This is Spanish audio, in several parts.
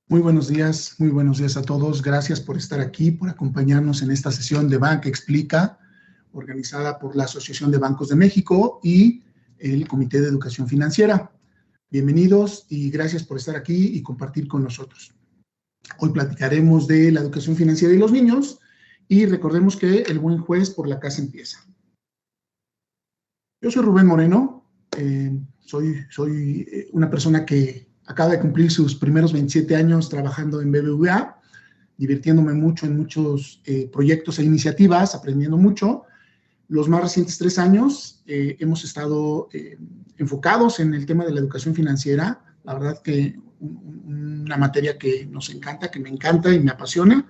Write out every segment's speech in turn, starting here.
Muy buenos días a todos. Gracias por estar aquí, por acompañarnos en esta sesión de Banca Explica, organizada por la Asociación de Bancos de México y el Comité de Educación Financiera. Bienvenidos y gracias por estar aquí y compartir con nosotros. Hoy platicaremos de la educación financiera y los niños y recordemos que el buen juez por la casa empieza. Yo soy Rubén Moreno, soy una persona que acaba de cumplir sus primeros 27 años trabajando en BBVA, divirtiéndome mucho en muchos proyectos e iniciativas, aprendiendo mucho. Los más recientes 3 años hemos estado enfocados en el tema de la educación financiera. La verdad que una materia que nos encanta, que me encanta y me apasiona.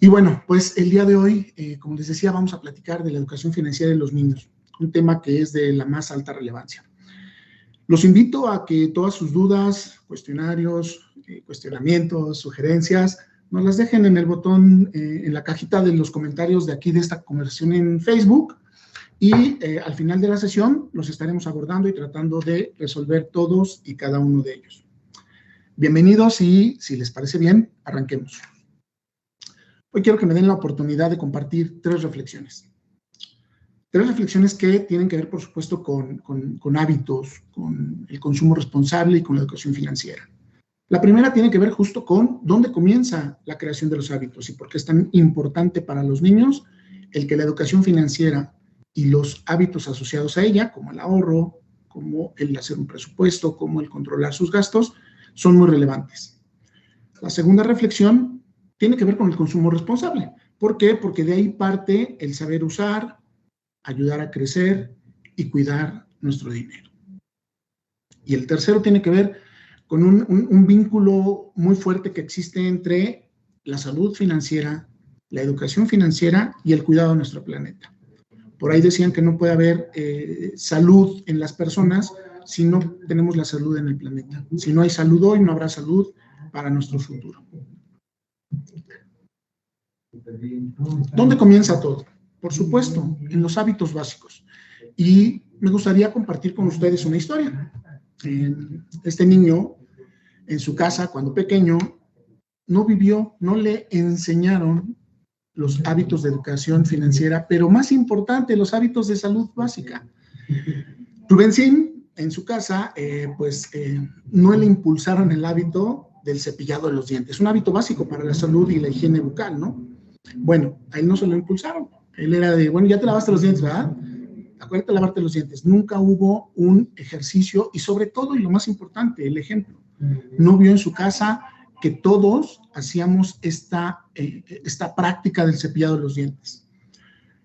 Y bueno, pues el día de hoy, como les decía, vamos a platicar de la educación financiera de los niños, un tema que es de la más alta relevancia. Los invito a que todas sus dudas, cuestionarios, cuestionamientos, sugerencias, nos las dejen en el botón, en la cajita de los comentarios de aquí de esta conversación en Facebook y al final de la sesión los estaremos abordando y tratando de resolver todos y cada uno de ellos. Bienvenidos y, si les parece bien, arranquemos. Hoy quiero que me den la oportunidad de compartir 3 reflexiones. 3 reflexiones que tienen que ver, por supuesto, con hábitos, con el consumo responsable y con la educación financiera. La primera tiene que ver justo con dónde comienza la creación de los hábitos y por qué es tan importante para los niños el que la educación financiera y los hábitos asociados a ella, como el ahorro, como el hacer un presupuesto, como el controlar sus gastos, son muy relevantes. La segunda reflexión tiene que ver con el consumo responsable. ¿Por qué? Porque de ahí parte el saber usar, ayudar a crecer y cuidar nuestro dinero. Y el tercero tiene que ver con un vínculo muy fuerte que existe entre la salud financiera, la educación financiera y el cuidado de nuestro planeta. Por ahí decían que no puede haber salud en las personas si no tenemos la salud en el planeta. Si no hay salud hoy, no habrá salud para nuestro futuro. ¿Dónde comienza todo? Por supuesto, en los hábitos básicos. Y me gustaría compartir con ustedes una historia. Este niño, en su casa, cuando pequeño, no le enseñaron los hábitos de educación financiera, pero más importante, los hábitos de salud básica. Rubensín, en su casa, no le impulsaron el hábito del cepillado de los dientes, un hábito básico para la salud y la higiene bucal, ¿no? Bueno, a él no se lo impulsaron. Él era de, bueno, ya te lavaste los dientes, ¿verdad? Acuérdate de lavarte los dientes. Nunca hubo un ejercicio y sobre todo, y lo más importante, el ejemplo. No vio en su casa que todos hacíamos esta práctica del cepillado de los dientes.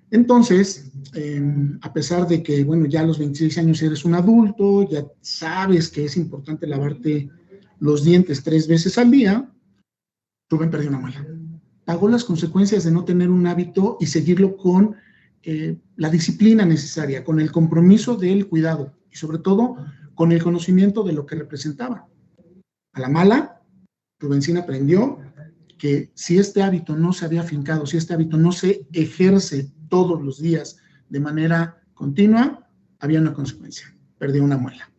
Entonces, a pesar de que, bueno, ya a los 26 años eres un adulto, ya sabes que es importante lavarte los dientes 3 veces al día, Rubén perdió una muela. Pagó las consecuencias de no tener un hábito y seguirlo con la disciplina necesaria, con el compromiso del cuidado y sobre todo con el conocimiento de lo que representaba. A la mala, Rubensín aprendió que si este hábito no se había afincado, si este hábito no se ejerce todos los días de manera continua, había una consecuencia, perdió una muela.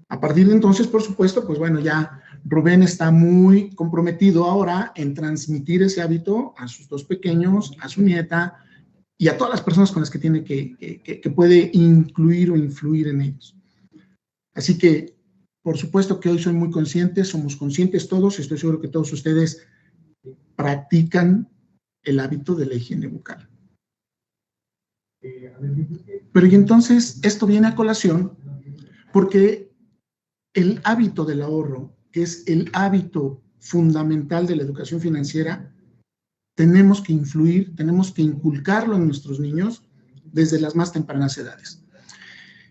A partir de entonces, por supuesto, pues bueno, ya Rubén está muy comprometido ahora en transmitir ese hábito a sus 2 pequeños, a su nieta y a todas las personas con las que tiene que puede incluir o influir en ellos. Así que, por supuesto que hoy soy muy consciente, somos conscientes todos, estoy seguro que todos ustedes practican el hábito de la higiene bucal. Pero y entonces esto viene a colación porque el hábito del ahorro, que es el hábito fundamental de la educación financiera, tenemos que influir, tenemos que inculcarlo en nuestros niños desde las más tempranas edades.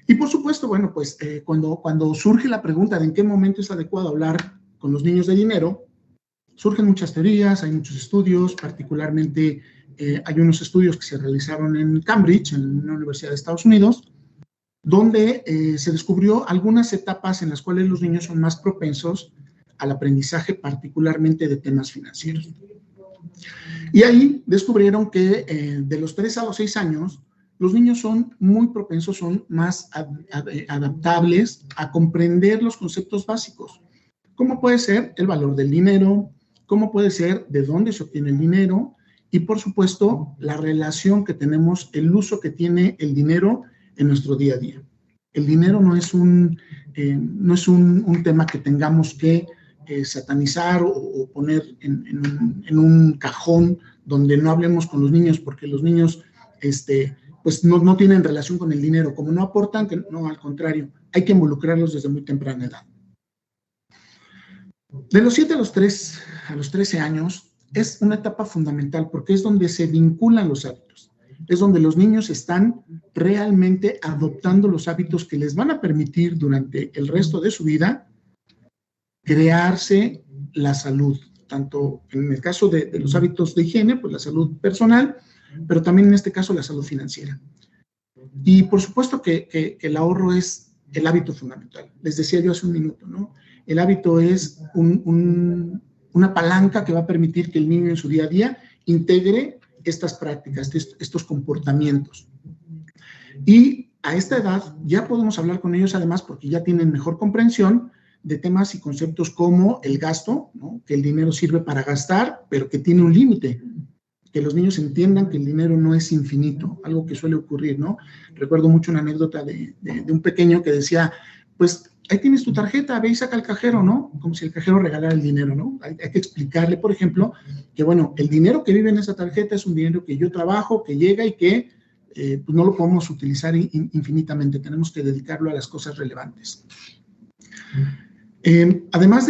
Y por supuesto, bueno, pues cuando surge la pregunta de en qué momento es adecuado hablar con los niños de dinero, surgen muchas teorías, hay muchos estudios, particularmente hay unos estudios que se realizaron en Cambridge, en una universidad de Estados Unidos, donde se descubrió algunas etapas en las cuales los niños son más propensos al aprendizaje, particularmente de temas financieros. Y ahí descubrieron que de los 3 a los 6 años, los niños son muy propensos, son más adaptables a comprender los conceptos básicos, ¿Cómo puede ser el valor del dinero? ¿Cómo puede ser de dónde se obtiene el dinero? Y, por supuesto, la relación que tenemos, el uso que tiene el dinero en nuestro día a día. El dinero no es un tema que tengamos que satanizar o poner en un cajón donde no hablemos con los niños, porque los niños pues no tienen relación con el dinero. Como no aportan, no, al contrario, hay que involucrarlos desde muy temprana edad. De los 7 a los 13 años es una etapa fundamental porque es donde se vinculan los hábitos. Es donde los niños están realmente adoptando los hábitos que les van a permitir durante el resto de su vida crearse la salud, tanto en el caso de los hábitos de higiene, pues la salud personal, pero también en este caso la salud financiera. Y por supuesto que el ahorro es el hábito fundamental. Les decía yo hace un minuto, ¿no? El hábito es una palanca que va a permitir que el niño en su día a día integre estas prácticas, estos comportamientos. Y a esta edad ya podemos hablar con ellos además porque ya tienen mejor comprensión de temas y conceptos como el gasto, ¿no? Que el dinero sirve para gastar, pero que tiene un límite. Que los niños entiendan que el dinero no es infinito, algo que suele ocurrir, ¿no? Recuerdo mucho una anécdota de un pequeño que decía, pues ahí tienes tu tarjeta, ve y saca al cajero, ¿no? Como si el cajero regalara el dinero, ¿no? Hay que explicarle, por ejemplo, que bueno, el dinero que vive en esa tarjeta es un dinero que yo trabajo, que llega y que pues no lo podemos utilizar infinitamente, tenemos que dedicarlo a las cosas relevantes. Además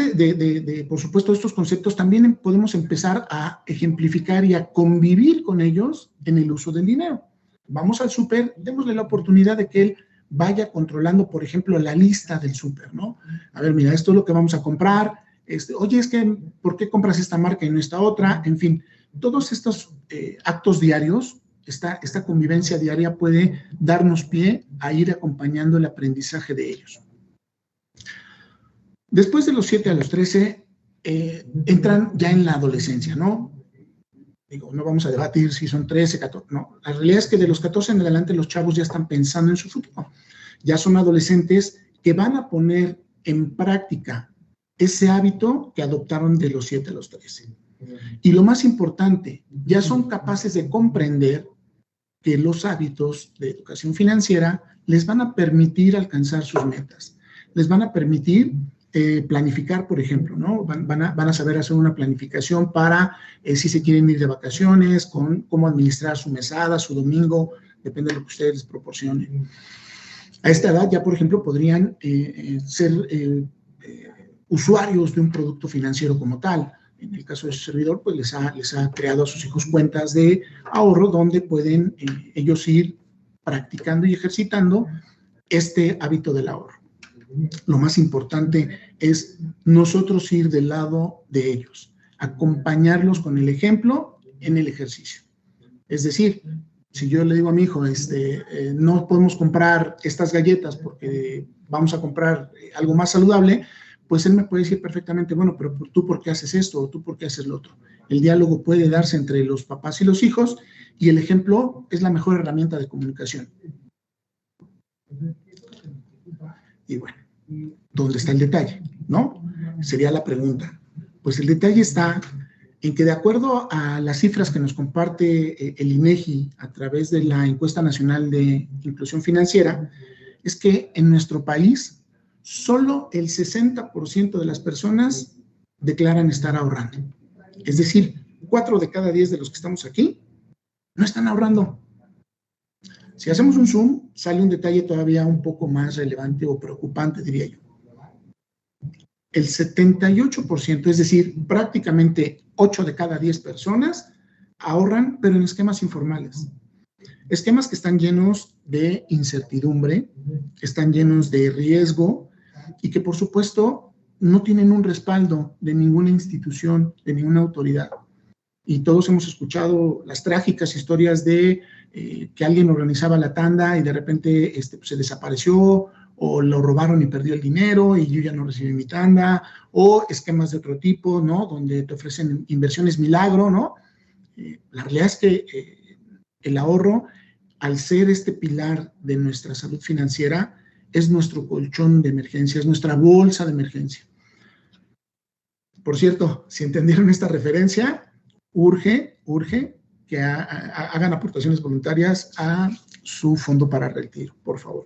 por supuesto, estos conceptos, también podemos empezar a ejemplificar y a convivir con ellos en el uso del dinero. Vamos al súper, démosle la oportunidad de que él vaya controlando, por ejemplo, la lista del súper, ¿no? A ver, mira, esto es lo que vamos a comprar. Oye, es que, ¿por qué compras esta marca y no esta otra? En fin, todos estos actos diarios, esta convivencia diaria puede darnos pie a ir acompañando el aprendizaje de ellos. Después de los 7 a los 13, entran ya en la adolescencia, ¿no? Digo, no vamos a debatir si son 13, 14, no. La realidad es que de los 14 en adelante los chavos ya están pensando en su futuro. Ya son adolescentes que van a poner en práctica ese hábito que adoptaron de los 7 a los 13. Y lo más importante, ya son capaces de comprender que los hábitos de educación financiera les van a permitir alcanzar sus metas. Les van a permitir planificar, por ejemplo, ¿no? Van a saber hacer una planificación para si se quieren ir de vacaciones, con cómo administrar su mesada, su domingo, depende de lo que ustedes les proporcionen. A esta edad ya, por ejemplo, podrían ser usuarios de un producto financiero como tal. En el caso de su servidor, pues les ha creado a sus hijos cuentas de ahorro donde pueden ellos ir practicando y ejercitando este hábito del ahorro. Lo más importante es nosotros ir del lado de ellos, acompañarlos con el ejemplo en el ejercicio. Es decir, si yo le digo a mi hijo, no podemos comprar estas galletas porque vamos a comprar algo más saludable, pues él me puede decir perfectamente, bueno, pero tú ¿por qué haces esto? O tú ¿por qué haces lo otro? El diálogo puede darse entre los papás y los hijos y el ejemplo es la mejor herramienta de comunicación. Y bueno, ¿dónde está el detalle? ¿No? Sería la pregunta. Pues el detalle está en que de acuerdo a las cifras que nos comparte el INEGI a través de la Encuesta Nacional de Inclusión Financiera, es que en nuestro país solo el 60% de las personas declaran estar ahorrando. Es decir, 4 de cada 10 de los que estamos aquí no están ahorrando. Si hacemos un zoom, sale un detalle todavía un poco más relevante o preocupante, diría yo. El 78%, es decir, prácticamente 8 de cada 10 personas ahorran, pero en esquemas informales. Esquemas que están llenos de incertidumbre, están llenos de riesgo y que, por supuesto, no tienen un respaldo de ninguna institución, de ninguna autoridad. Y todos hemos escuchado las trágicas historias de que alguien organizaba la tanda y de repente se desapareció o lo robaron y perdió el dinero y yo ya no recibí mi tanda, o esquemas de otro tipo, ¿no? Donde te ofrecen inversiones milagro, ¿no? La realidad es que el ahorro, al ser este pilar de nuestra salud financiera, es nuestro colchón de emergencia, es nuestra bolsa de emergencia. Por cierto, si entendieron esta referencia, urge que hagan aportaciones voluntarias a su fondo para retiro, por favor.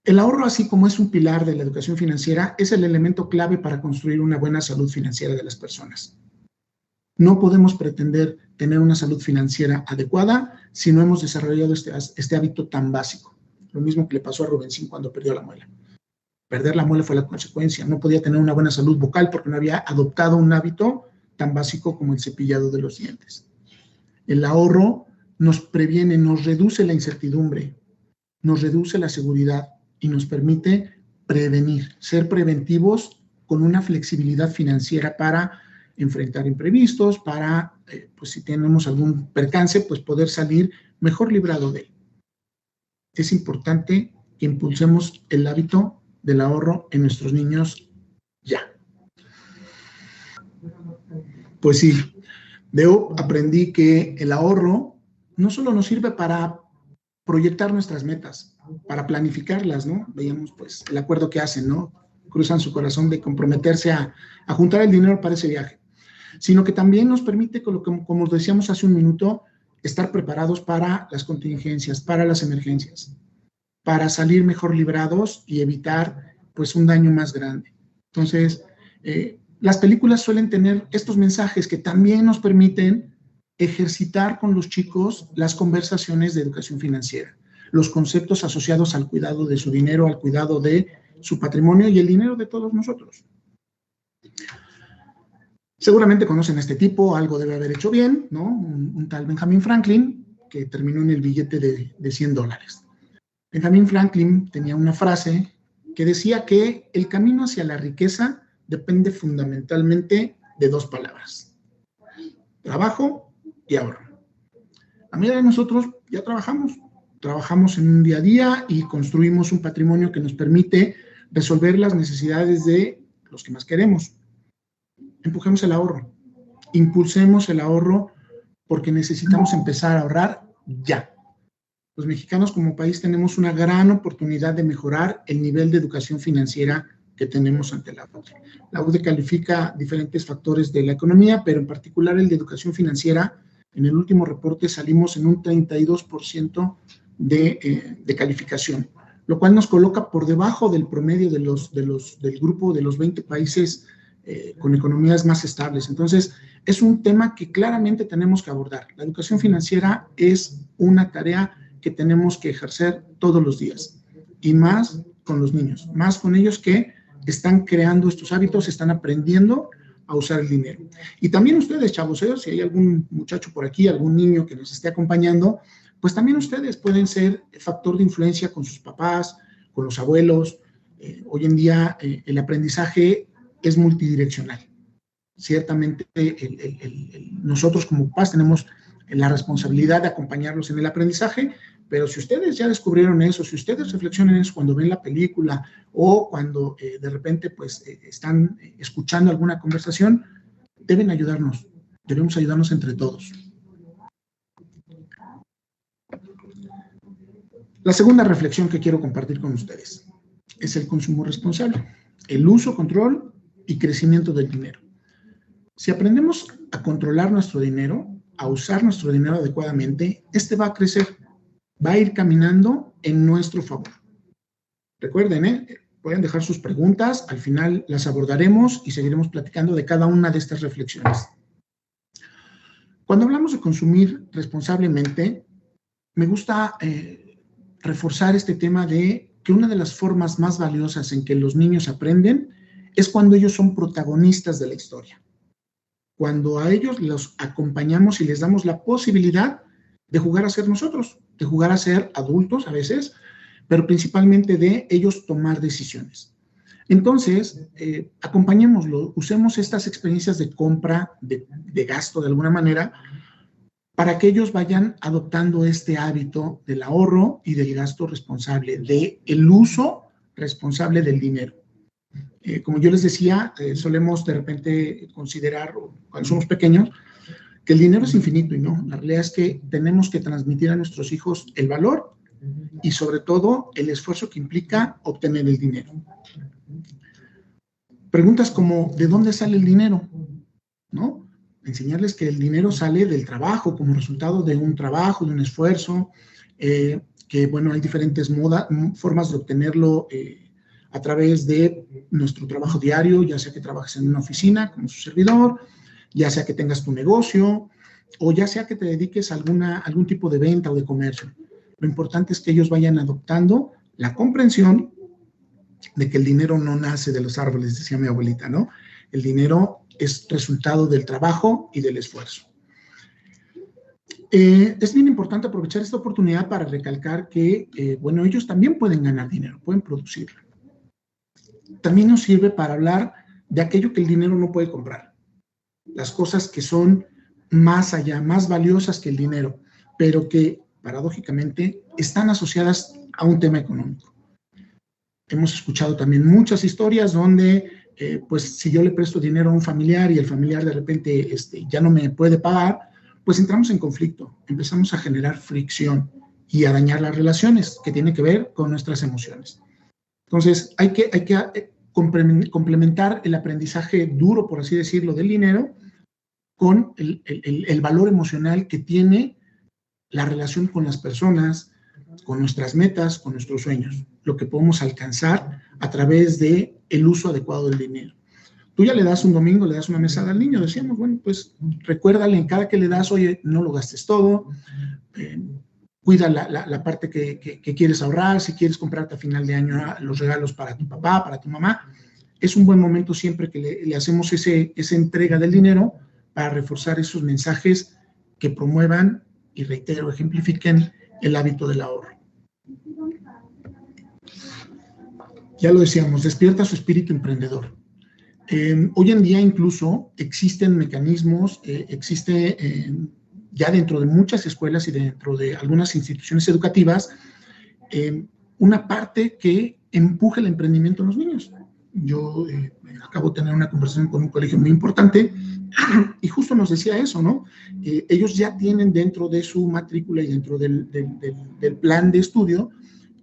El ahorro, así como es un pilar de la educación financiera, es el elemento clave para construir una buena salud financiera de las personas. No podemos pretender tener una salud financiera adecuada si no hemos desarrollado este hábito tan básico. Lo mismo que le pasó a Rubensín cuando perdió la muela. Perder la muela fue la consecuencia. No podía tener una buena salud bucal porque no había adoptado un hábito tan básico como el cepillado de los dientes. El ahorro nos previene, nos reduce la incertidumbre, nos reduce la seguridad y nos permite prevenir, ser preventivos con una flexibilidad financiera para enfrentar imprevistos, para, pues si tenemos algún percance, pues poder salir mejor librado de él. Es importante que impulsemos el hábito del ahorro en nuestros niños ya. Pues sí, aprendí que el ahorro no solo nos sirve para proyectar nuestras metas, para planificarlas, ¿no? Veíamos, pues, el acuerdo que hacen, ¿no? Cruzan su corazón de comprometerse a juntar el dinero para ese viaje, sino que también nos permite, como decíamos hace un minuto, estar preparados para las contingencias, para las emergencias, para salir mejor librados y evitar, pues, un daño más grande. Entonces, las películas suelen tener estos mensajes que también nos permiten ejercitar con los chicos las conversaciones de educación financiera, los conceptos asociados al cuidado de su dinero, al cuidado de su patrimonio y el dinero de todos nosotros. Seguramente conocen a este tipo, algo debe haber hecho bien, ¿no? Un tal Benjamin Franklin, que terminó en el billete de $100. Benjamin Franklin tenía una frase que decía que el camino hacia la riqueza depende fundamentalmente de dos palabras: trabajo y ahorro. La mayoría de nosotros ya trabajamos en un día a día y construimos un patrimonio que nos permite resolver las necesidades de los que más queremos. Empujemos el ahorro, impulsemos el ahorro porque necesitamos empezar a ahorrar ya. Los mexicanos como país tenemos una gran oportunidad de mejorar el nivel de educación financiera que tenemos ante la UDE. La UDE califica diferentes factores de la economía, pero en particular el de educación financiera. En el último reporte salimos en un 32% de calificación, lo cual nos coloca por debajo del promedio del grupo de los 20 países con economías más estables. Entonces, es un tema que claramente tenemos que abordar. La educación financiera es una tarea que tenemos que ejercer todos los días, y más con los niños, más con ellos que están creando estos hábitos, están aprendiendo a usar el dinero. Y también ustedes, chavos, si hay algún muchacho por aquí, algún niño que nos esté acompañando, pues también ustedes pueden ser factor de influencia con sus papás, con los abuelos. Hoy en día el aprendizaje es multidireccional. Ciertamente nosotros como papás tenemos la responsabilidad de acompañarlos en el aprendizaje, pero si ustedes ya descubrieron eso, si ustedes reflexionan eso cuando ven la película o cuando de repente pues están escuchando alguna conversación, debemos ayudarnos entre todos. La segunda reflexión que quiero compartir con ustedes es el consumo responsable, el uso, control y crecimiento del dinero. Si aprendemos a controlar nuestro dinero, a usar nuestro dinero adecuadamente, este va a crecer, va a ir caminando en nuestro favor. Recuerden, pueden dejar sus preguntas, al final las abordaremos y seguiremos platicando de cada una de estas reflexiones. Cuando hablamos de consumir responsablemente, me gusta reforzar este tema de que una de las formas más valiosas en que los niños aprenden es cuando ellos son protagonistas de la historia. Cuando a ellos los acompañamos y les damos la posibilidad de jugar a ser nosotros, de jugar a ser adultos a veces, pero principalmente de ellos tomar decisiones. Entonces, acompañémoslo, usemos estas experiencias de compra, de gasto de alguna manera, para que ellos vayan adoptando este hábito del ahorro y del gasto responsable, del uso responsable del dinero. Como yo les decía, solemos de repente considerar, cuando somos pequeños, que el dinero es infinito y no. La realidad es que tenemos que transmitir a nuestros hijos el valor y sobre todo el esfuerzo que implica obtener el dinero. Preguntas como, ¿de dónde sale el dinero? ¿No? Enseñarles que el dinero sale del trabajo, como resultado de un trabajo, de un esfuerzo, que, bueno, hay diferentes formas de obtenerlo a través de nuestro trabajo diario, ya sea que trabajes en una oficina como su servidor, ya sea que tengas tu negocio, o ya sea que te dediques a algún tipo de venta o de comercio. Lo importante es que ellos vayan adoptando la comprensión de que el dinero no nace de los árboles, decía mi abuelita, ¿no? El dinero es resultado del trabajo y del esfuerzo. Es bien importante aprovechar esta oportunidad para recalcar que, bueno, ellos también pueden ganar dinero, pueden producirlo. También nos sirve para hablar de aquello que el dinero no puede comprar. Las cosas que son más allá, más valiosas que el dinero, pero que paradójicamente están asociadas a un tema económico. Hemos escuchado también muchas historias donde, pues, si yo le presto dinero a un familiar y el familiar de repente ya no me puede pagar, pues entramos en conflicto, empezamos a generar fricción y a dañar las relaciones que tienen que ver con nuestras emociones. Entonces, hay que complementar el aprendizaje duro, por así decirlo, del dinero con el valor emocional que tiene la relación con las personas, con nuestras metas, con nuestros sueños, lo que podemos alcanzar a través del uso adecuado del dinero. Tú ya le das un domingo, le das una mesada al niño, decíamos, bueno, pues recuérdale en cada que le das, oye, no lo gastes todo, cuida la parte que quieres ahorrar, si quieres comprarte a final de año los regalos para tu papá, para tu mamá. Es un buen momento siempre que le hacemos esa entrega del dinero para reforzar esos mensajes que promuevan y, reitero, ejemplifiquen el hábito del ahorro. Ya lo decíamos, despierta su espíritu emprendedor. Hoy en día incluso existen mecanismos, ya dentro de muchas escuelas y dentro de algunas instituciones educativas, una parte que empuje el emprendimiento en los niños. Yo acabo de tener una conversación con un colegio muy importante y justo nos decía eso, ¿no? Ellos ya tienen dentro de su matrícula y dentro del plan de estudio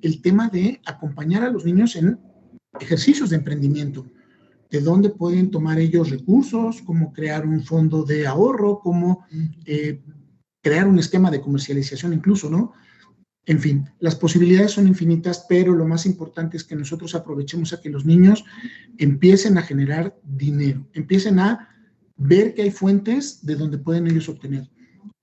el tema de acompañar a los niños en ejercicios de emprendimiento, de dónde pueden tomar ellos recursos, cómo crear un fondo de ahorro, cómo crear un esquema de comercialización incluso, ¿no? En fin, las posibilidades son infinitas, pero lo más importante es que nosotros aprovechemos a que los niños empiecen a generar dinero, empiecen a ver que hay fuentes de donde pueden ellos obtener.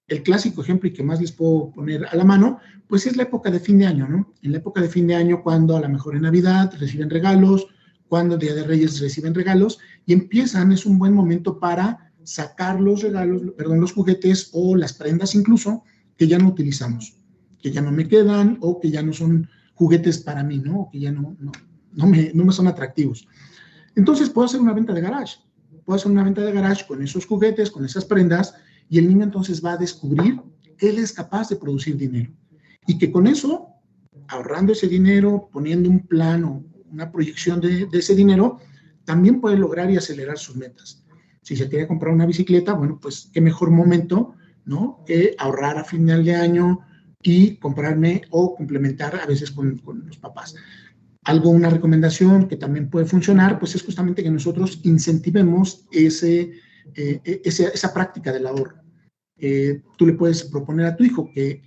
El clásico ejemplo y que más les puedo poner a la mano, pues es la época de fin de año, ¿no? En la época de fin de año, cuando a lo mejor en Navidad reciben regalos, cuando el Día de Reyes reciben regalos, y empiezan, es un buen momento para sacar los regalos, los juguetes o las prendas incluso, que ya no utilizamos, que ya no me quedan o que ya no son juguetes para mí, ¿no? O que ya no me son atractivos. Entonces puedo hacer una venta de garage. Puedo hacer una venta de garage con esos juguetes, con esas prendas, y el niño entonces va a descubrir que él es capaz de producir dinero. Y que con eso, ahorrando ese dinero, poniendo un plan o una proyección de ese dinero, también puede lograr y acelerar sus metas. Si se quiere comprar una bicicleta, bueno, pues qué mejor momento, ¿no? Que ahorrar a final de año y comprarme o complementar a veces con los papás. Una recomendación que también puede funcionar, pues es justamente que nosotros incentivemos esa práctica del ahorro. Tú le puedes proponer a tu hijo que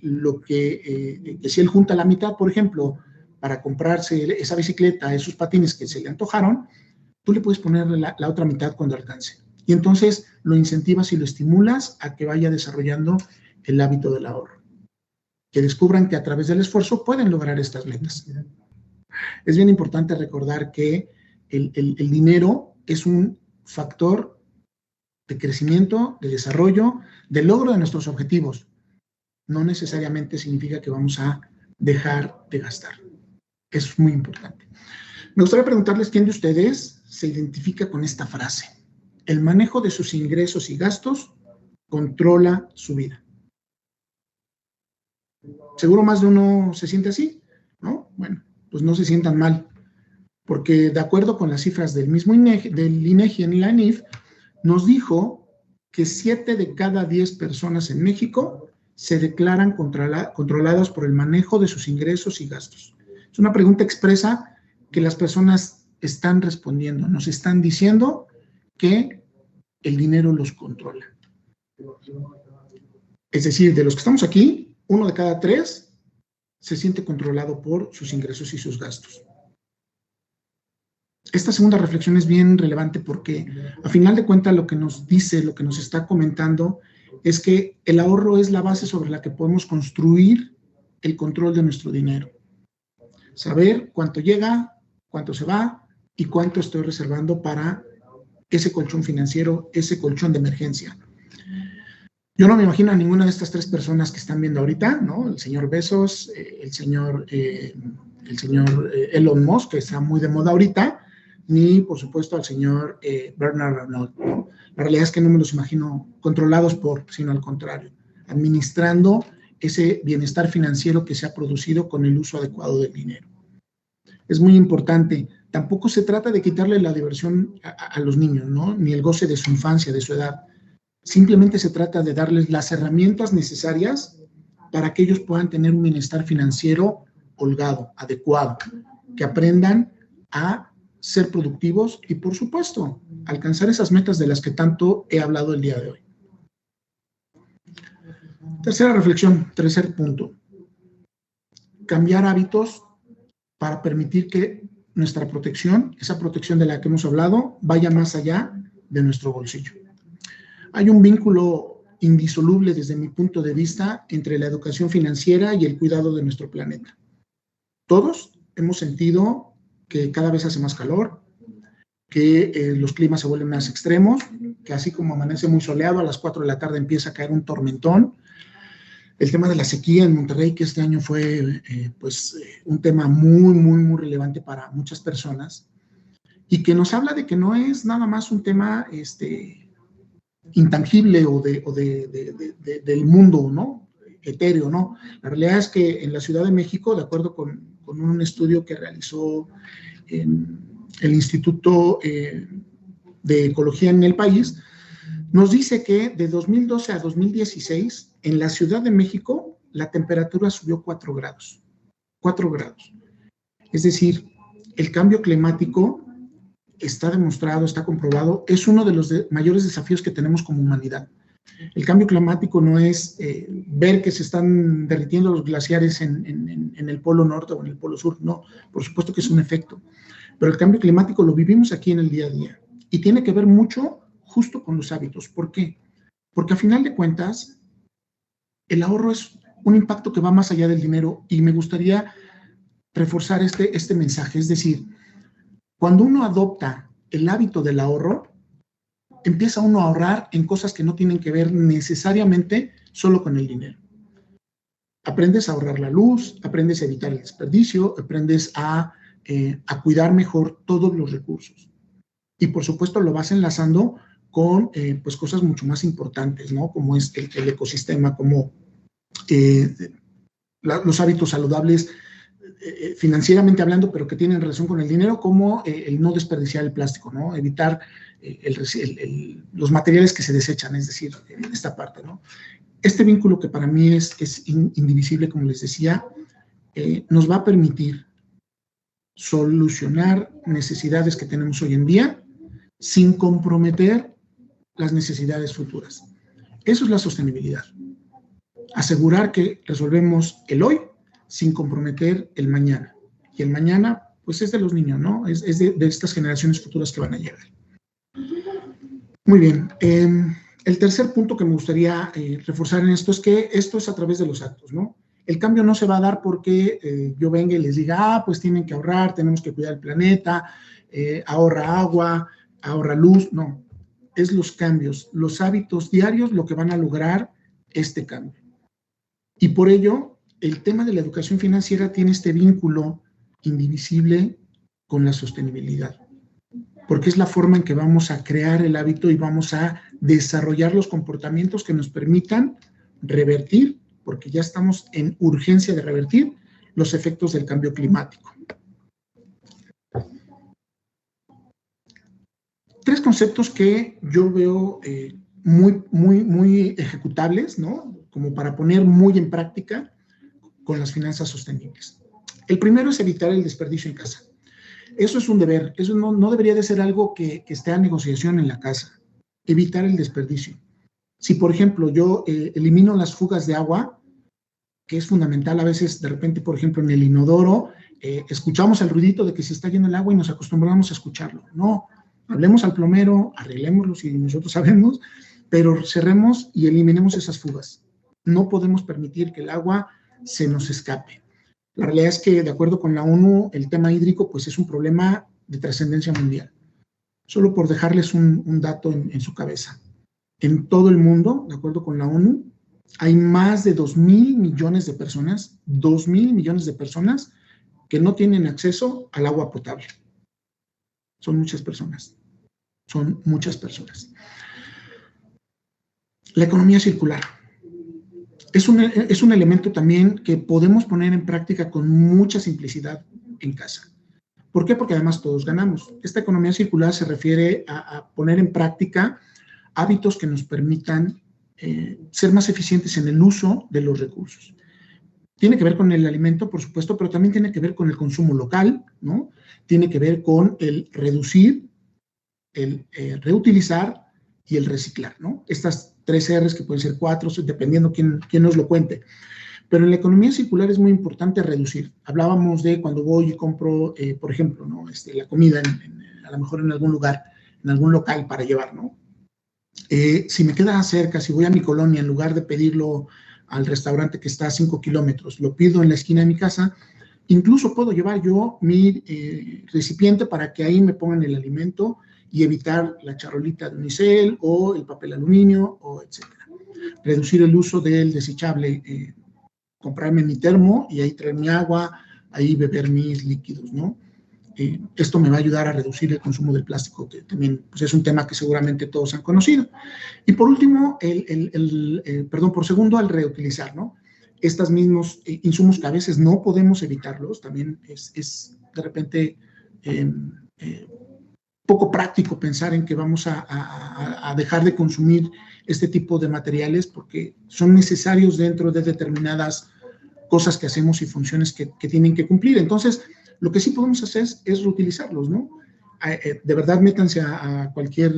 si él junta la mitad, por ejemplo, para comprarse esa bicicleta, esos patines que se le antojaron, tú le puedes poner la otra mitad cuando alcance. Y entonces lo incentivas y lo estimulas a que vaya desarrollando el hábito del ahorro. Que descubran que a través del esfuerzo pueden lograr estas metas. Es bien importante recordar que el dinero es un factor de crecimiento, de desarrollo, de logro de nuestros objetivos. No necesariamente significa que vamos a dejar de gastar. Es muy importante. Me gustaría preguntarles quién de ustedes se identifica con esta frase. El manejo de sus ingresos y gastos controla su vida. Seguro más de uno se siente así, ¿no? Bueno, pues no se sientan mal, porque de acuerdo con las cifras del mismo del INEGI en la ANIF, nos dijo que 7 de cada 10 personas en México se declaran controladas por el manejo de sus ingresos y gastos. Es una pregunta expresa que las personas están respondiendo, nos están diciendo que el dinero los controla. Es decir, de los que estamos aquí, 1 de cada 3 se siente controlado por sus ingresos y sus gastos. Esta segunda reflexión es bien relevante porque, a final de cuentas, lo que nos dice, lo que nos está comentando, es que el ahorro es la base sobre la que podemos construir el control de nuestro dinero. Saber cuánto llega, cuánto se va y cuánto estoy reservando para ese colchón financiero, ese colchón de emergencia. Yo no me imagino a ninguna de estas 3 personas que están viendo ahorita, ¿no? El señor Bezos, el señor Elon Musk, que está muy de moda ahorita, ni, por supuesto, al señor Bernard Arnault, ¿no? La realidad es que no me los imagino controlados sino al contrario, administrando ese bienestar financiero que se ha producido con el uso adecuado del dinero. Es muy importante. Tampoco se trata de quitarle la diversión a los niños, ¿no? Ni el goce de su infancia, de su edad. Simplemente se trata de darles las herramientas necesarias para que ellos puedan tener un bienestar financiero holgado, adecuado, que aprendan a ser productivos y, por supuesto, alcanzar esas metas de las que tanto he hablado el día de hoy. Tercera reflexión, tercer punto. Cambiar hábitos para permitir que nuestra protección, esa protección de la que hemos hablado, vaya más allá de nuestro bolsillo. Hay un vínculo indisoluble desde mi punto de vista entre la educación financiera y el cuidado de nuestro planeta. Todos hemos sentido que cada vez hace más calor, que los climas se vuelven más extremos, que así como amanece muy soleado, a las 4 de la tarde empieza a caer un tormentón. El tema de la sequía en Monterrey, que este año fue un tema muy relevante para muchas personas, y que nos habla de que no es nada más un tema intangible o del mundo, ¿no? Etéreo, ¿no? La realidad es que en la Ciudad de México, de acuerdo con un estudio que realizó el Instituto de Ecología en el país, nos dice que de 2012 a 2016, en la Ciudad de México, la temperatura subió 4 grados. 4 grados. Es decir, el cambio climático está demostrado, está comprobado, es uno de los mayores desafíos que tenemos como humanidad. El cambio climático no es ver que se están derritiendo los glaciares en el polo norte o en el polo sur, no, por supuesto que es un efecto, pero el cambio climático lo vivimos aquí en el día a día y tiene que ver mucho justo con los hábitos. ¿Por qué? Porque a final de cuentas, el ahorro es un impacto que va más allá del dinero y me gustaría reforzar este mensaje, es decir, cuando uno adopta el hábito del ahorro, empieza uno a ahorrar en cosas que no tienen que ver necesariamente solo con el dinero. Aprendes a ahorrar la luz, aprendes a evitar el desperdicio, aprendes a cuidar mejor todos los recursos. Y por supuesto lo vas enlazando con cosas mucho más importantes, ¿no? Como es el ecosistema, como los hábitos saludables financieramente hablando, pero que tienen relación con el dinero, como el no desperdiciar el plástico, ¿no? Evitar los materiales que se desechan, es decir, esta parte, ¿no? Este vínculo que para mí es indivisible, como les decía, nos va a permitir solucionar necesidades que tenemos hoy en día sin comprometer las necesidades futuras. Eso es la sostenibilidad. Asegurar que resolvemos el hoy sin comprometer el mañana. Y el mañana, pues es de los niños, ¿no? Es de estas generaciones futuras que van a llegar. Muy bien. El tercer punto que me gustaría reforzar en esto es que esto es a través de los actos, ¿no? El cambio no se va a dar porque yo venga y les diga, pues tienen que ahorrar, tenemos que cuidar el planeta, ahorra agua, ahorra luz. No, es los cambios, los hábitos diarios lo que van a lograr este cambio. Y por ello, el tema de la educación financiera tiene este vínculo indivisible con la sostenibilidad, porque es la forma en que vamos a crear el hábito y vamos a desarrollar los comportamientos que nos permitan revertir, porque ya estamos en urgencia de revertir los efectos del cambio climático. 3 conceptos que yo veo muy ejecutables, ¿no? Como para poner muy en práctica con las finanzas sostenibles. El primero es evitar el desperdicio en casa. Eso es un deber, eso no debería de ser algo que esté a negociación en la casa. Evitar el desperdicio. Si, por ejemplo, yo elimino las fugas de agua, que es fundamental a veces, de repente, por ejemplo, en el inodoro, escuchamos el ruidito de que se está yendo el agua y nos acostumbramos a escucharlo. No, hablemos al plomero, arreglémoslo si nosotros sabemos, pero cerremos y eliminemos esas fugas. No podemos permitir que el agua se nos escape. La realidad es que, de acuerdo con la ONU, el tema hídrico pues, es un problema de trascendencia mundial. Solo por dejarles un dato en su cabeza. En todo el mundo, de acuerdo con la ONU, hay más de 2.000 millones de personas, 2.000 millones de personas que no tienen acceso al agua potable. Son muchas personas. Son muchas personas. La economía circular. Es un elemento también que podemos poner en práctica con mucha simplicidad en casa. ¿Por qué? Porque además todos ganamos. Esta economía circular se refiere a poner en práctica hábitos que nos permitan ser más eficientes en el uso de los recursos. Tiene que ver con el alimento, por supuesto, pero también tiene que ver con el consumo local, ¿no? Tiene que ver con el reducir, el reutilizar y el reciclar, ¿no? Estas 3 R's, que pueden ser 4, dependiendo quién nos lo cuente. Pero en la economía circular es muy importante reducir. Hablábamos de cuando voy y compro, por ejemplo, ¿no? La comida a lo mejor en algún lugar, en algún local para llevar, ¿no? Si me queda cerca, si voy a mi colonia, en lugar de pedirlo al restaurante que está a 5 kilómetros, lo pido en la esquina de mi casa, incluso puedo llevar yo mi recipiente para que ahí me pongan el alimento y evitar la charolita de unicel o el papel aluminio, o etcétera. Reducir el uso del desechable, comprarme mi termo y ahí traer mi agua, ahí beber mis líquidos, ¿no? Esto me va a ayudar a reducir el consumo del plástico, que también pues, es un tema que seguramente todos han conocido. Y por último, por segundo, el reutilizar, ¿no? Estos mismos insumos que a veces no podemos evitarlos, también es de repente poco práctico pensar en que vamos a dejar de consumir este tipo de materiales porque son necesarios dentro de determinadas cosas que hacemos y funciones que tienen que cumplir. Entonces, lo que sí podemos hacer es reutilizarlos, ¿no? De verdad, métanse a cualquier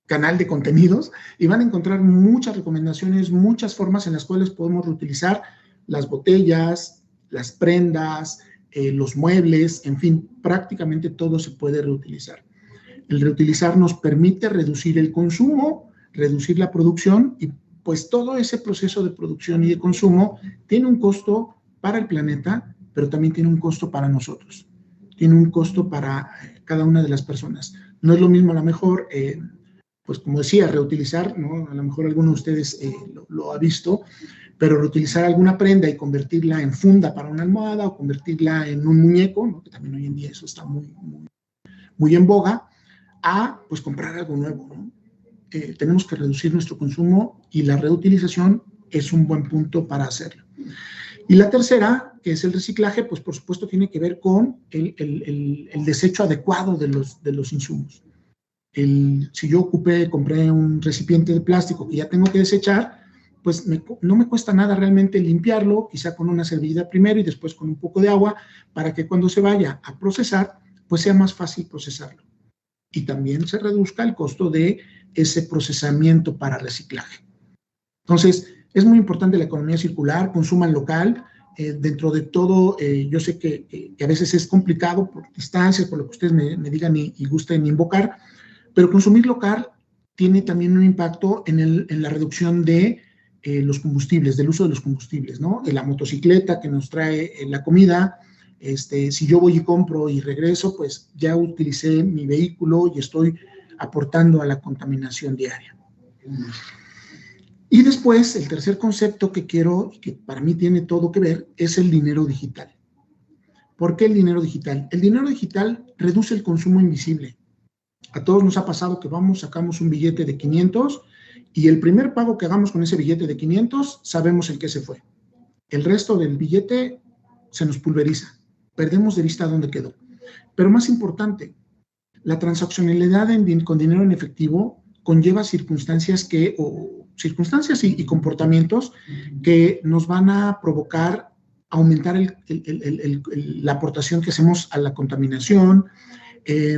canal de contenidos y van a encontrar muchas recomendaciones, muchas formas en las cuales podemos reutilizar las botellas, las prendas, los muebles, en fin, prácticamente todo se puede reutilizar. El reutilizar nos permite reducir el consumo, reducir la producción y pues todo ese proceso de producción y de consumo tiene un costo para el planeta, pero también tiene un costo para nosotros. Tiene un costo para cada una de las personas. No es lo mismo a lo mejor, pues como decía, reutilizar, ¿no? A lo mejor alguno de ustedes lo ha visto, pero reutilizar alguna prenda y convertirla en funda para una almohada o convertirla en un muñeco, ¿no? Que también hoy en día eso está muy en boga, a pues comprar algo nuevo, ¿no? Tenemos que reducir nuestro consumo y la reutilización es un buen punto para hacerlo. Y la tercera, que es el reciclaje, pues por supuesto tiene que ver con el desecho adecuado de los insumos. Si yo compré un recipiente de plástico que ya tengo que desechar, pues no me cuesta nada realmente limpiarlo, quizá con una servilleta primero y después con un poco de agua, para que cuando se vaya a procesar, pues sea más fácil procesarlo. Y también se reduzca el costo de ese procesamiento para reciclaje. Entonces, es muy importante la economía circular, consuman local. Dentro de todo, yo sé que a veces es complicado por distancias, por lo que ustedes me digan y gusten invocar, pero consumir local tiene también un impacto en la reducción de los combustibles, del uso de los combustibles, ¿no? De la motocicleta que nos trae la comida. Si yo voy y compro y regreso, pues ya utilicé mi vehículo y estoy aportando a la contaminación diaria. Y después, el tercer concepto que para mí tiene todo que ver, es el dinero digital. ¿Por qué el dinero digital? El dinero digital reduce el consumo invisible. A todos nos ha pasado que sacamos un billete de 500 y el primer pago que hagamos con ese billete de 500, sabemos en qué se fue. El resto del billete se nos pulveriza. Perdemos de vista dónde quedó. Pero más importante, la transaccionalidad con dinero en efectivo conlleva circunstancias y comportamientos que nos van a provocar aumentar la aportación que hacemos a la contaminación,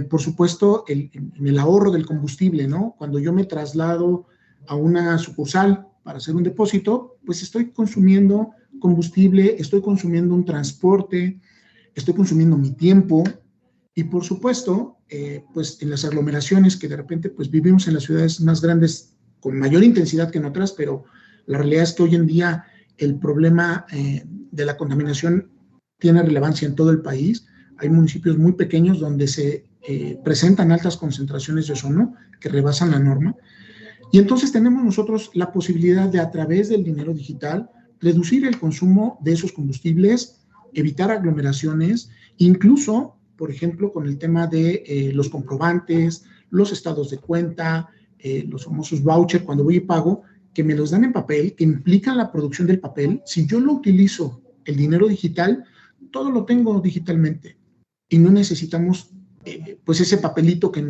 por supuesto, en el ahorro del combustible, ¿no? Cuando yo me traslado a una sucursal para hacer un depósito, pues estoy consumiendo combustible, estoy consumiendo un transporte, estoy consumiendo mi tiempo y, por supuesto, pues en las aglomeraciones que de repente pues vivimos en las ciudades más grandes con mayor intensidad que en otras, pero la realidad es que hoy en día el problema de la contaminación tiene relevancia en todo el país. Hay municipios muy pequeños donde se presentan altas concentraciones de ozono que rebasan la norma. Y entonces tenemos nosotros la posibilidad de, a través del dinero digital, reducir el consumo de esos combustibles, evitar aglomeraciones, incluso, por ejemplo, con el tema de los comprobantes, los estados de cuenta, los famosos vouchers, cuando voy y pago, que me los dan en papel, que implican la producción del papel. Si yo lo utilizo el dinero digital, todo lo tengo digitalmente y no necesitamos pues ese papelito que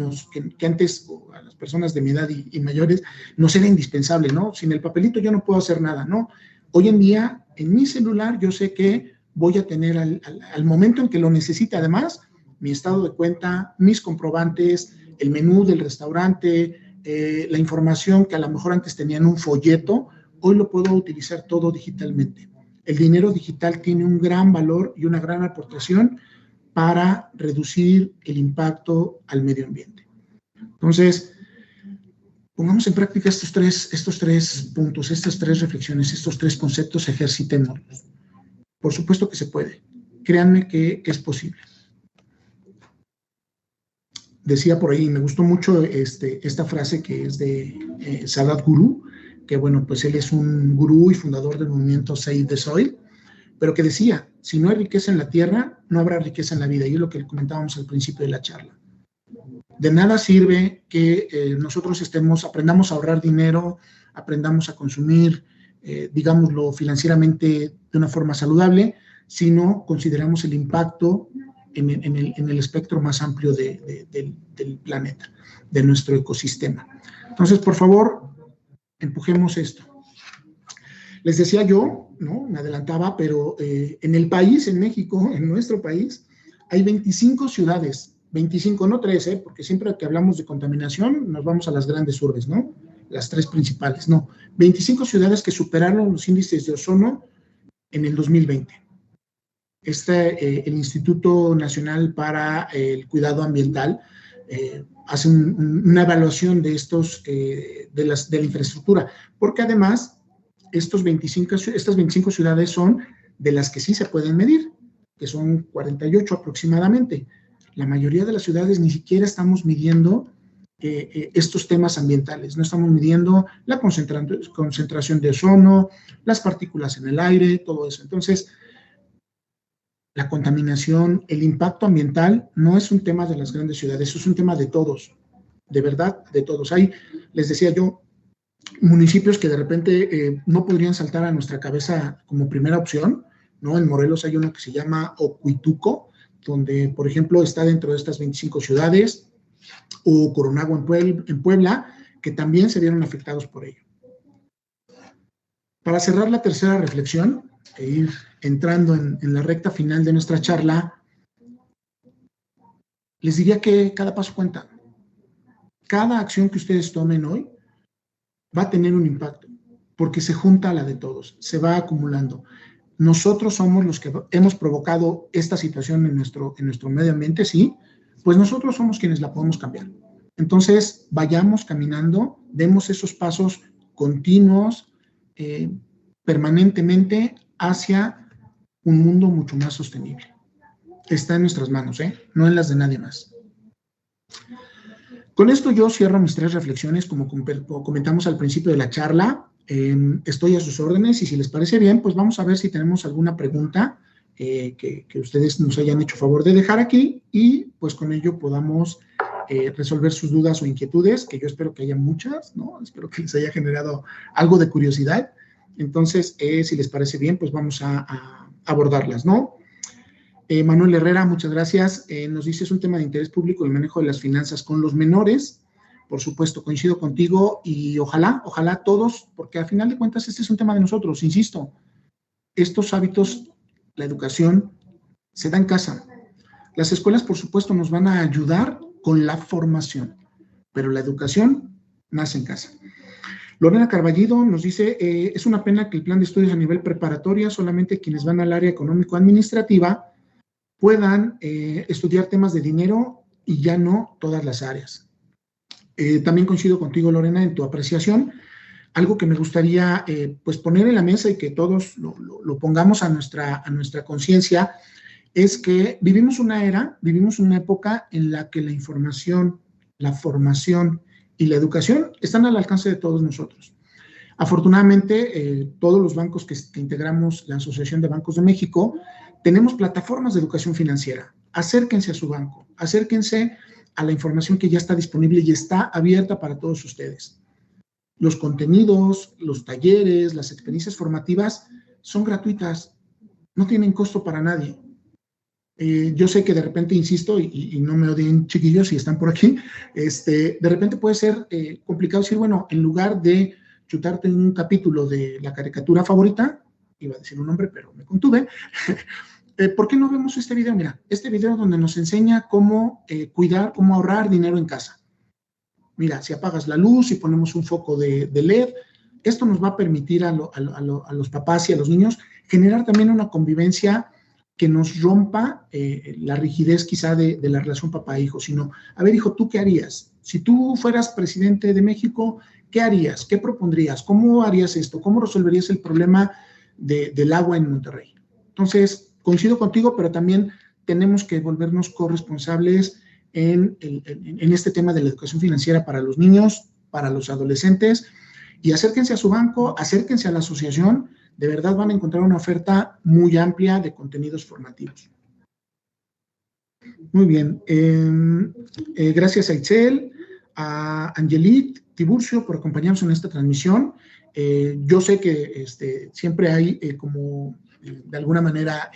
antes a las personas de mi edad y mayores nos era indispensable, ¿no? Sin el papelito yo no puedo hacer nada, ¿no? Hoy en día, en mi celular, yo sé que voy a tener al momento en que lo necesite, además, mi estado de cuenta, mis comprobantes, el menú del restaurante, la información que a lo mejor antes tenía en un folleto, hoy lo puedo utilizar todo digitalmente. El dinero digital tiene un gran valor y una gran aportación para reducir el impacto al medio ambiente. Entonces, pongamos en práctica estos tres puntos, estas tres reflexiones, estos tres conceptos, ejercitémoslos. Por supuesto que se puede. Créanme que es posible. Decía por ahí, me gustó mucho esta frase que es de Sadhguru, que bueno, pues él es un gurú y fundador del movimiento Save the Soil, pero que decía, si no hay riqueza en la tierra, no habrá riqueza en la vida, y es lo que comentábamos al principio de la charla. De nada sirve que nosotros aprendamos a ahorrar dinero, aprendamos a consumir, digámoslo financieramente de una forma saludable, si no consideramos el impacto en el espectro más amplio del planeta, de nuestro ecosistema. Entonces, por favor, empujemos esto. Les decía yo, ¿no? Me adelantaba, pero en el país, en México, en nuestro país, hay 25 ciudades, 25, no 3, porque siempre que hablamos de contaminación nos vamos a las grandes urbes, ¿no? Las 3 principales, no. 25 ciudades que superaron los índices de ozono en el 2020. El Instituto Nacional para el Cuidado Ambiental hace una evaluación de de la infraestructura, porque además estas 25 ciudades son de las que sí se pueden medir, que son 48 aproximadamente. La mayoría de las ciudades ni siquiera estamos midiendo estos temas ambientales, no estamos midiendo la concentración de ozono, las partículas en el aire, todo eso. Entonces, la contaminación, el impacto ambiental no es un tema de las grandes ciudades, es un tema de todos, de verdad, de todos. Hay, les decía yo, municipios que de repente no podrían saltar a nuestra cabeza como primera opción, ¿no? En Morelos hay uno que se llama Ocuituco, donde, por ejemplo, está dentro de estas 25 ciudades, o Coronagua en Puebla, que también se vieron afectados por ello. Para cerrar la tercera reflexión e ir entrando en la recta final de nuestra charla, les diría que cada paso cuenta. Cada acción que ustedes tomen hoy va a tener un impacto, porque se junta a la de todos, se va acumulando. Nosotros somos los que hemos provocado esta situación en nuestro medio ambiente, sí, pues nosotros somos quienes la podemos cambiar. Entonces, vayamos caminando, demos esos pasos continuos, permanentemente hacia un mundo mucho más sostenible. Está en nuestras manos, no en las de nadie más. Con esto yo cierro mis 3 reflexiones, como comentamos al principio de la charla. Estoy a sus órdenes y si les parece bien, pues vamos a ver si tenemos alguna pregunta que ustedes nos hayan hecho favor de dejar aquí y pues con ello podamos resolver sus dudas o inquietudes, que yo espero que haya muchas, ¿no? Espero que les haya generado algo de curiosidad. Entonces, si les parece bien, pues vamos a abordarlas, ¿no? Manuel Herrera, muchas gracias. Nos dice, es un tema de interés público el manejo de las finanzas con los menores. Por supuesto, coincido contigo y ojalá todos, porque al final de cuentas este es un tema de nosotros, insisto. Estos hábitos la educación se da en casa. Las escuelas, por supuesto, nos van a ayudar con la formación, pero la educación nace en casa. Lorena Carballido nos dice, es una pena que el plan de estudios a nivel preparatoria, solamente quienes van al área económico-administrativa puedan estudiar temas de dinero y ya no todas las áreas. También coincido contigo, Lorena, en tu apreciación. Algo que me gustaría pues poner en la mesa y que todos lo pongamos a nuestra conciencia es que vivimos una época en la que la información, la formación y la educación están al alcance de todos nosotros. Afortunadamente, todos los bancos que integramos la Asociación de Bancos de México tenemos plataformas de educación financiera. Acérquense a su banco, acérquense a la información que ya está disponible y está abierta para todos ustedes. Los contenidos, los talleres, las experiencias formativas son gratuitas, no tienen costo para nadie. Yo sé que de repente, insisto, y no me odien chiquillos si están por aquí, de repente puede ser complicado decir, bueno, en lugar de chutarte un capítulo de la caricatura favorita, iba a decir un nombre, pero me contuve, ¿por qué no vemos este video? Mira, este video donde nos enseña cómo cuidar, cómo ahorrar dinero en casa. Mira, si apagas la luz y ponemos un foco de LED, esto nos va a permitir a los papás y a los niños generar también una convivencia que nos rompa la rigidez quizá de la relación papá-hijo, sino, a ver, hijo, ¿tú qué harías? Si tú fueras presidente de México, ¿qué harías? ¿Qué propondrías? ¿Cómo harías esto? ¿Cómo resolverías el problema del agua en Monterrey? Entonces, coincido contigo, pero también tenemos que volvernos corresponsables en este tema de la educación financiera para los niños, para los adolescentes, y acérquense a su banco, acérquense a la asociación. De verdad van a encontrar una oferta muy amplia de contenidos formativos. Muy bien. Gracias a Itzel, a Angelit Tiburcio por acompañarnos en esta transmisión. Yo sé que siempre hay como de alguna manera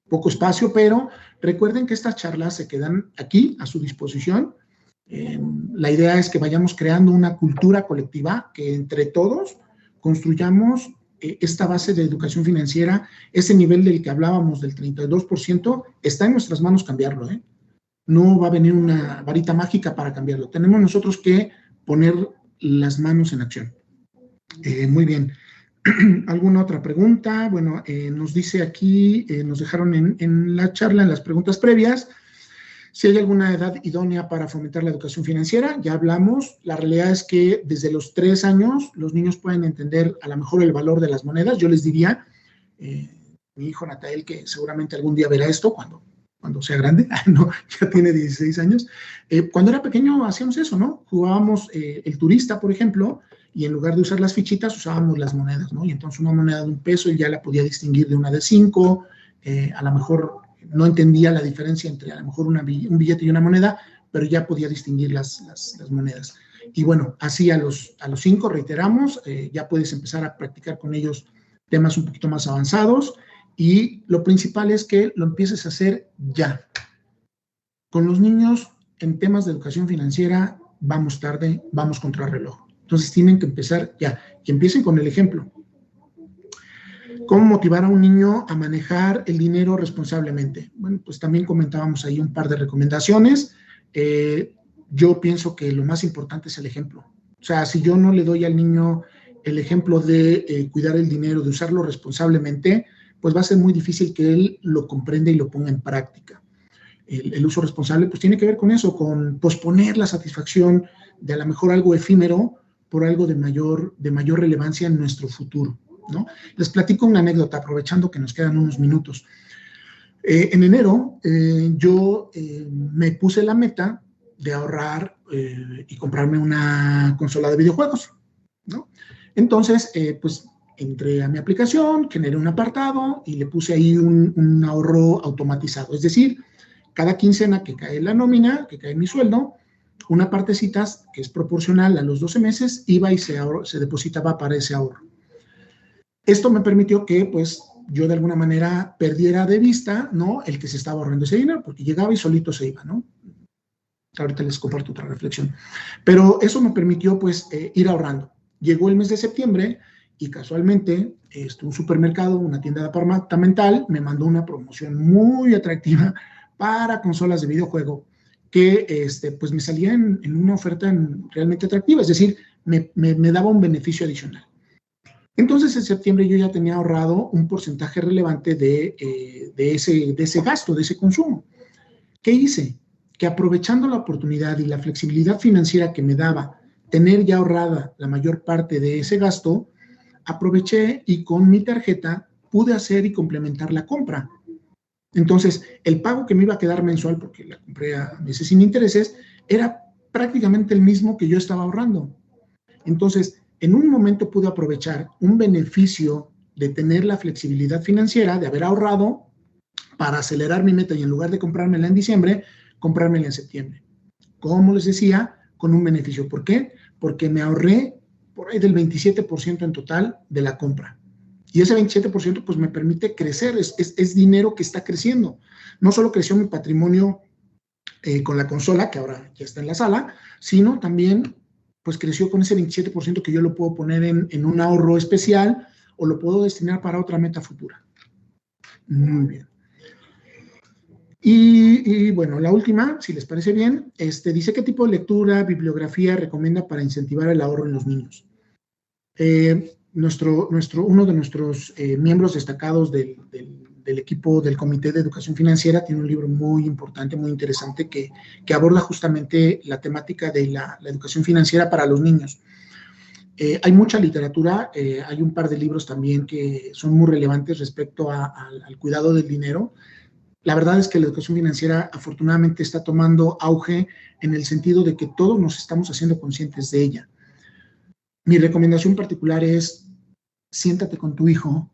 poco espacio, pero recuerden que estas charlas se quedan aquí a su disposición. La idea es que vayamos creando una cultura colectiva, que entre todos construyamos esta base de educación financiera. Ese nivel del que hablábamos del 32%, está en nuestras manos cambiarlo, ¿eh? No va a venir una varita mágica para cambiarlo. Tenemos nosotros que poner las manos en acción. Muy bien. ¿Alguna otra pregunta? Bueno, nos dice aquí, nos dejaron en la charla, en las preguntas previas, si hay alguna edad idónea para fomentar la educación financiera. Ya hablamos. La realidad es que desde los 3 años los niños pueden entender a lo mejor el valor de las monedas. Yo les diría, mi hijo Natael, que seguramente algún día verá esto cuando sea grande, no, ya tiene 16 años, cuando era pequeño hacíamos eso, ¿no? Jugábamos el turista, por ejemplo, y en lugar de usar las fichitas usábamos las monedas, ¿no? Y entonces una moneda de 1 peso él ya la podía distinguir de una de 5, a lo mejor no entendía la diferencia entre a lo mejor un billete y una moneda, pero ya podía distinguir las monedas. Y bueno, así a los 5, reiteramos, ya puedes empezar a practicar con ellos temas un poquito más avanzados, y lo principal es que lo empieces a hacer ya. Con los niños en temas de educación financiera vamos tarde, vamos contra reloj. Entonces tienen que empezar ya, y empiecen con el ejemplo. ¿Cómo motivar a un niño a manejar el dinero responsablemente? Bueno, pues también comentábamos ahí un par de recomendaciones. Yo pienso que lo más importante es el ejemplo. O sea, si yo no le doy al niño el ejemplo de cuidar el dinero, de usarlo responsablemente, pues va a ser muy difícil que él lo comprenda y lo ponga en práctica. El uso responsable pues tiene que ver con eso, con posponer la satisfacción de a lo mejor algo efímero por algo de mayor relevancia en nuestro futuro, ¿no? Les platico una anécdota, aprovechando que nos quedan unos minutos. En enero yo me puse la meta de ahorrar y comprarme una consola de videojuegos, ¿no? Entonces, pues entré a mi aplicación, generé un apartado y le puse ahí un ahorro automatizado. Es decir, cada quincena que cae la nómina, que cae mi sueldo, una partecita que es proporcional a los 12 meses, iba y se depositaba para ese ahorro. Esto me permitió que, pues, yo de alguna manera perdiera de vista, ¿no?, el que se estaba ahorrando ese dinero, porque llegaba y solito se iba, ¿no? Ahorita les comparto otra reflexión. Pero eso me permitió, pues, ir ahorrando. Llegó el mes de septiembre y casualmente un supermercado, una tienda departamental, me mandó una promoción muy atractiva para consolas de videojuego que pues me salía en una oferta realmente atractiva, es decir, me daba un beneficio adicional. Entonces, en septiembre yo ya tenía ahorrado un porcentaje relevante de ese gasto, de ese consumo. ¿Qué hice? Que aprovechando la oportunidad y la flexibilidad financiera que me daba tener ya ahorrada la mayor parte de ese gasto, aproveché y con mi tarjeta pude hacer y complementar la compra. Entonces, el pago que me iba a quedar mensual, porque la compré a meses sin intereses, era prácticamente el mismo que yo estaba ahorrando. Entonces, en un momento pude aprovechar un beneficio de tener la flexibilidad financiera, de haber ahorrado para acelerar mi meta y en lugar de comprármela en diciembre, comprármela en septiembre. Como les decía, con un beneficio. ¿Por qué? Porque me ahorré por ahí del 27% en total de la compra. Y ese 27% pues me permite crecer, es dinero que está creciendo. No solo creció mi patrimonio con la consola, que ahora ya está en la sala, sino también pues creció con ese 27% que yo lo puedo poner en un ahorro especial o lo puedo destinar para otra meta futura. Muy bien. Y bueno, la última, si les parece bien, dice qué tipo de lectura, bibliografía recomienda para incentivar el ahorro en los niños. Uno de nuestros miembros destacados del equipo del Comité de Educación Financiera tiene un libro muy importante, muy interesante, que aborda justamente la temática de la educación financiera para los niños. Hay mucha literatura, hay un par de libros también que son muy relevantes respecto al cuidado del dinero. La verdad es que la educación financiera afortunadamente está tomando auge en el sentido de que todos nos estamos haciendo conscientes de ella. Mi recomendación particular es, siéntate con tu hijo,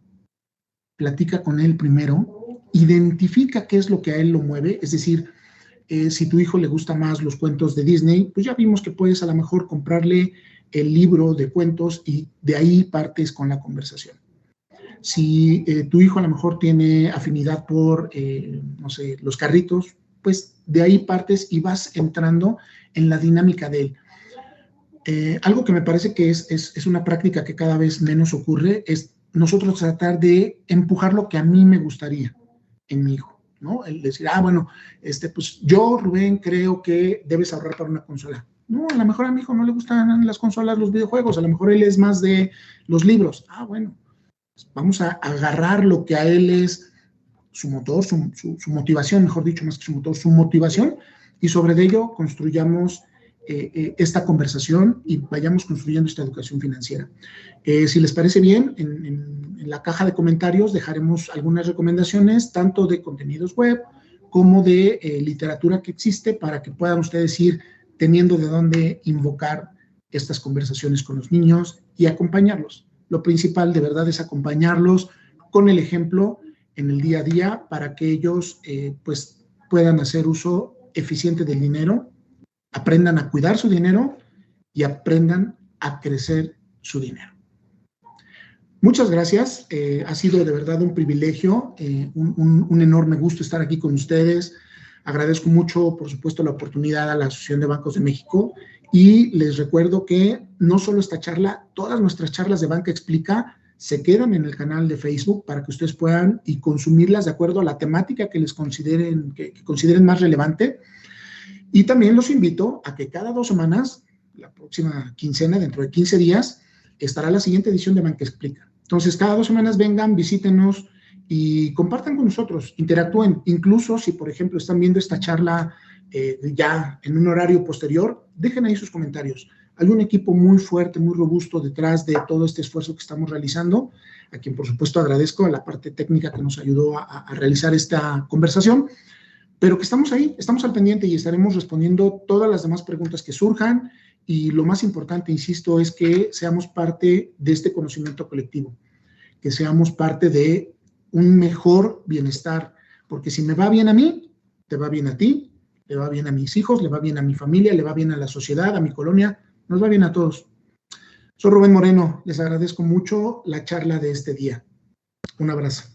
platica con él primero, identifica qué es lo que a él lo mueve, es decir, si tu hijo le gusta más los cuentos de Disney, pues ya vimos que puedes a lo mejor comprarle el libro de cuentos y de ahí partes con la conversación. Si tu hijo a lo mejor tiene afinidad por, no sé, los carritos, pues de ahí partes y vas entrando en la dinámica de él. Algo que me parece que es una práctica que cada vez menos ocurre es nosotros tratar de empujar lo que a mí me gustaría en mi hijo, ¿no? El decir, bueno, pues yo, Rubén, creo que debes ahorrar para una consola. No, a lo mejor a mi hijo no le gustan las consolas, los videojuegos, a lo mejor él es más de los libros. Bueno, vamos a agarrar lo que a él es su motor, su motivación, mejor dicho, más que su motor, su motivación, y sobre ello construyamos esta conversación y vayamos construyendo esta educación financiera. Si les parece bien, en la caja de comentarios dejaremos algunas recomendaciones, tanto de contenidos web como de literatura que existe, para que puedan ustedes ir teniendo de dónde invocar estas conversaciones con los niños y acompañarlos. Lo principal, de verdad, es acompañarlos con el ejemplo en el día a día para que ellos pues puedan hacer uso eficiente del dinero, aprendan a cuidar su dinero y aprendan a crecer su dinero. Muchas gracias. Ha sido de verdad un privilegio, un enorme gusto estar aquí con ustedes. Agradezco mucho, por supuesto, la oportunidad a la Asociación de Bancos de México y les recuerdo que no solo esta charla, todas nuestras charlas de Banca Explica se quedan en el canal de Facebook para que ustedes puedan y consumirlas de acuerdo a la temática que les consideren, que consideren más relevante. Y también los invito a que cada 2 semanas, la próxima quincena, dentro de 15 días, estará la siguiente edición de Banca Explica. Entonces, cada 2 semanas vengan, visítenos y compartan con nosotros, interactúen. Incluso si, por ejemplo, están viendo esta charla ya en un horario posterior, dejen ahí sus comentarios. Hay un equipo muy fuerte, muy robusto detrás de todo este esfuerzo que estamos realizando, a quien, por supuesto, agradezco a la parte técnica que nos ayudó a realizar esta conversación, pero que estamos ahí, estamos al pendiente y estaremos respondiendo todas las demás preguntas que surjan. Y lo más importante, insisto, es que seamos parte de este conocimiento colectivo, que seamos parte de un mejor bienestar, porque si me va bien a mí, te va bien a ti, le va bien a mis hijos, le va bien a mi familia, le va bien a la sociedad, a mi colonia, nos va bien a todos. Soy Rubén Moreno, les agradezco mucho la charla de este día. Un abrazo.